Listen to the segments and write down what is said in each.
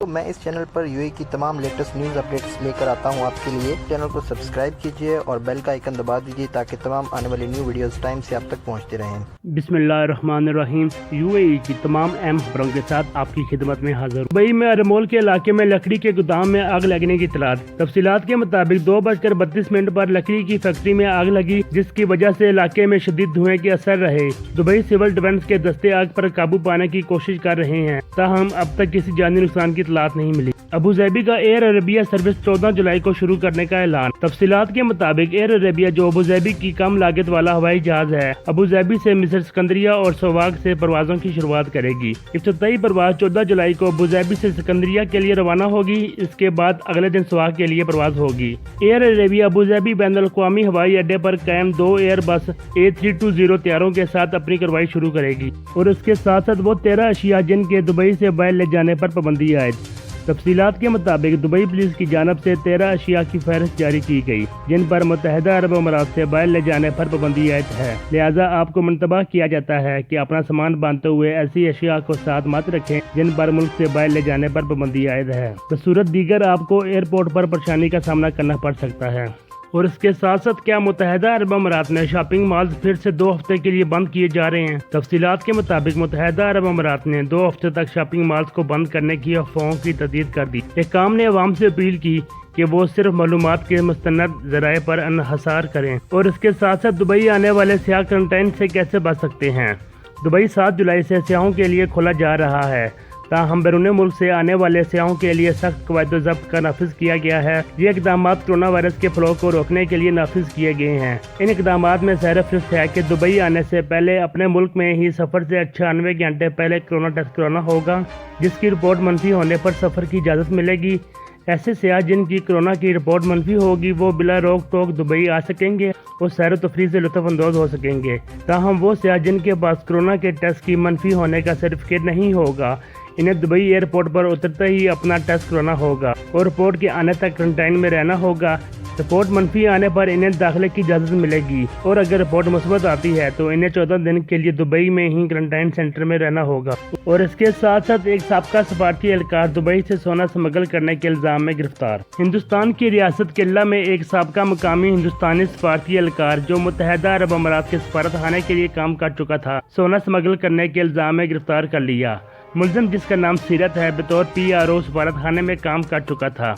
تو میں اس چینل پر UAE کی تمام لیٹسٹ نیوز اپڈیٹس لے کر آتا ہوں آپ کے لیے۔ چینل کو سبسکرائب کیجئے اور بیل کا آئیکن دبا دیجئے تاکہ تمام آنے والی نیو ویڈیوز ٹائم سے آپ تک پہنچتے رہیں۔ بسم اللہ الرحمن الرحیم۔ UAE کی تمام اہم خبروں کے ساتھ آپ کی خدمت میں حاضر ہوں۔ دبئی میں ارمول کے علاقے میں لکڑی کے گودام میں آگ لگنے کی اطلاعات۔ تفصیلات کے مطابق 2:32 پر لکڑی کی فیکٹری میں آگ لگی، جس کی وجہ سے علاقے میں شدید دھوئیں کے اثر رہے۔ دبئی سول ڈیفنس کے دستے آگ پر قابو پانے کی کوشش کر رہے ہیں، تاہم اب تک کسی جانی نقصان کی اطلاعات نہیں ملی۔ ابوظہبی کا ایئر عربیہ سروس 14 جولائی کو شروع کرنے کا اعلان۔ تفصیلات کے مطابق ایئر عربیہ، جو ابوظہبی کی کم لاگت والا ہوائی جہاز ہے، ابوظہبی سے مصر، اسکندریہ اور سواک سے پروازوں کی شروعات کرے گی۔ افتتاحی پرواز 14 جولائی کو ابوظہبی سے اسکندریہ کے لیے روانہ ہوگی، اس کے بعد اگلے دن سواک کے لیے پرواز ہوگی۔ ایئر عربیہ ابوظہبی بین الاقوامی ہوائی اڈے پر قائم 2 ایئر بس A320 طیاروں کے ساتھ اپنی کارروائی شروع کرے گی، اور اس کے ساتھ ساتھ وہ 13 اشیاء جن کے دبئی سے باہر لے جانے پر پابندی عائد۔ تفصیلات کے مطابق دبئی پولیس کی جانب سے 13 اشیاء کی فہرست جاری کی گئی، جن پر متحدہ عرب امارات سے باہر لے جانے پر پابندی عائد ہے، لہٰذا آپ کو منتبہ کیا جاتا ہے کہ اپنا سامان باندھتے ہوئے ایسی اشیاء کو ساتھ مت رکھیں جن پر ملک سے باہر لے جانے پر پابندی عائد ہے، بصورت دیگر آپ کو ایئرپورٹ پر پریشانی کا سامنا کرنا پڑ سکتا ہے۔ اور اس کے ساتھ ساتھ کیا متحدہ عرب امارات میں شاپنگ مالز پھر سے 2 ہفتے کے لیے بند کیے جا رہے ہیں؟ تفصیلات کے مطابق متحدہ عرب امارات نے 2 ہفتے تک شاپنگ مالز کو بند کرنے کی افواہوں کی تردید کر دی۔ حکام نے عوام سے اپیل کی کہ وہ صرف معلومات کے مستند ذرائع پر انحصار کریں، اور اس کے ساتھ ساتھ دبئی آنے والے سیاح کرنٹائن سے کیسے بچ سکتے ہیں۔ دبئی 7 جولائی سے سیاحوں کے لیے کھولا جا رہا ہے، تاہم بیرون ملک سے آنے والے سیاحوں کے لیے سخت قواعد و ضابط کا نافذ کیا گیا ہے۔ یہ اقدامات کرونا وائرس کے پھیلاؤ کو روکنے کے لیے نافذ کیے گئے ہیں۔ ان اقدامات میں سیر فہرست ہے کہ دبئی آنے سے پہلے اپنے ملک میں ہی سفر سے 98 گھنٹے پہلے کرونا ٹیسٹ کرانا ہوگا، جس کی رپورٹ منفی ہونے پر سفر کی اجازت ملے گی۔ ایسے سیاح جن کی کرونا کی رپورٹ منفی ہوگی وہ بلا روک ٹوک دبئی آ سکیں گے اور سیر و تفریح سے لطف اندوز ہو سکیں گے، تاہم وہ سیاح جن کے پاس کرونا کے ٹیسٹ کی منفی ہونے کا سرٹیفکیٹ نہیں ہوگا، انہیں دبئی ایئرپورٹ پر اترتے ہی اپنا ٹیسٹ کرانا ہوگا اور رپورٹ کے آنے تک کرنٹائن میں رہنا ہوگا۔ رپورٹ منفی آنے پر انہیں داخلے کی اجازت ملے گی، اور اگر رپورٹ مثبت آتی ہے تو انہیں 14 دن کے لیے دبئی میں ہی کرنٹائن سینٹر میں رہنا ہوگا۔ اور اس کے ساتھ ساتھ ایک سابقہ سفارتی اہلکار دبئی سے سونا اسمگل کرنے کے الزام میں گرفتار۔ ہندوستان کی ریاست کیرلا میں ایک سابقہ مقامی ہندوستانی سفارتی اہلکار جو متحدہ عرب امارات کے سفارت خانے کے لیے کام کر چکا تھا، سونا اسمگل کرنے کے الزام میں گرفتار کر لیا۔ ملزم، جس کا نام سیرت ہے، بطور PRO سفارت خانے میں کام کر چکا تھا۔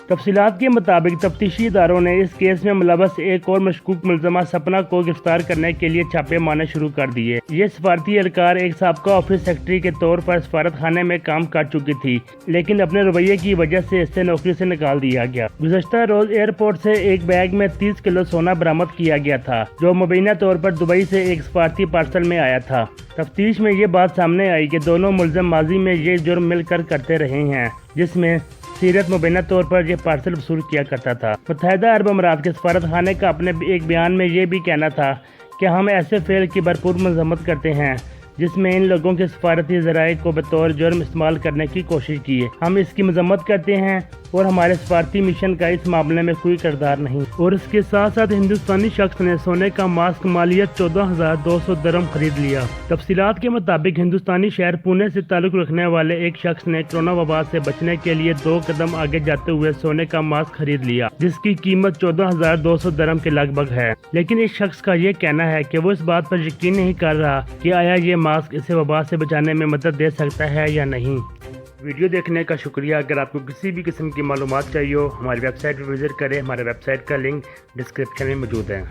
تفصیلات کے مطابق تفتیشی اداروں نے اس کیس میں ملوث ایک اور مشکوک ملزمہ سپنا کو گرفتار کرنے کے لیے چھاپے مارنے شروع کر دیے۔ یہ سفارتی اہلکار ایک سابقہ آفس سیکرٹری کے طور پر سفارت خانے میں کام کر چکی تھی، لیکن اپنے رویے کی وجہ سے اسے نوکری سے نکال دیا گیا۔ گزشتہ روز ایئرپورٹ سے ایک بیگ میں 30 کلو سونا برآمد کیا گیا تھا، جو مبینہ طور پر دبئی سے ایک سفارتی پارسل میں آیا تھا۔ تفتیش میں یہ بات سامنے آئی کہ دونوں ملزم ماضی میں یہ جرم مل کر کرتے رہے ہیں، جس میں سیرت مبینہ طور پر یہ پارسل وصول کیا کرتا تھا۔ متحدہ عرب امارات کے سفارت خانے کا اپنے ایک بیان میں یہ بھی کہنا تھا کہ ہم ایسے فعل کی بھرپور مذمت کرتے ہیں جس میں ان لوگوں کے سفارتی ذرائع کو بطور جرم استعمال کرنے کی کوشش کی ہے۔ ہم اس کی مذمت کرتے ہیں اور ہمارے سفارتی مشن کا اس معاملے میں کوئی کردار نہیں۔ اور اس کے ساتھ ساتھ ہندوستانی شخص نے سونے کا ماسک مالیت 14,200 درہم خرید لیا۔ تفصیلات کے مطابق ہندوستانی شہر پونے سے تعلق رکھنے والے ایک شخص نے کرونا وبا سے بچنے کے لیے 2 قدم آگے جاتے ہوئے سونے کا ماسک خرید لیا، جس کی قیمت 14,200 درہم کے لگ بھگ ہے۔ لیکن اس شخص کا یہ کہنا ہے کہ وہ اس بات پر یقین نہیں کر رہا کہ آیا یہ ماسک اسے وبا سے بچانے میں مدد دے سکتا ہے یا نہیں۔ ویڈیو دیکھنے کا شکریہ۔ اگر آپ کو کسی بھی قسم کی معلومات چاہیے ہو، ہماری ویب سائٹ پر وزٹ کریں۔ ہمارے ویب سائٹ کا لنک ڈسکرپشن میں موجود ہے۔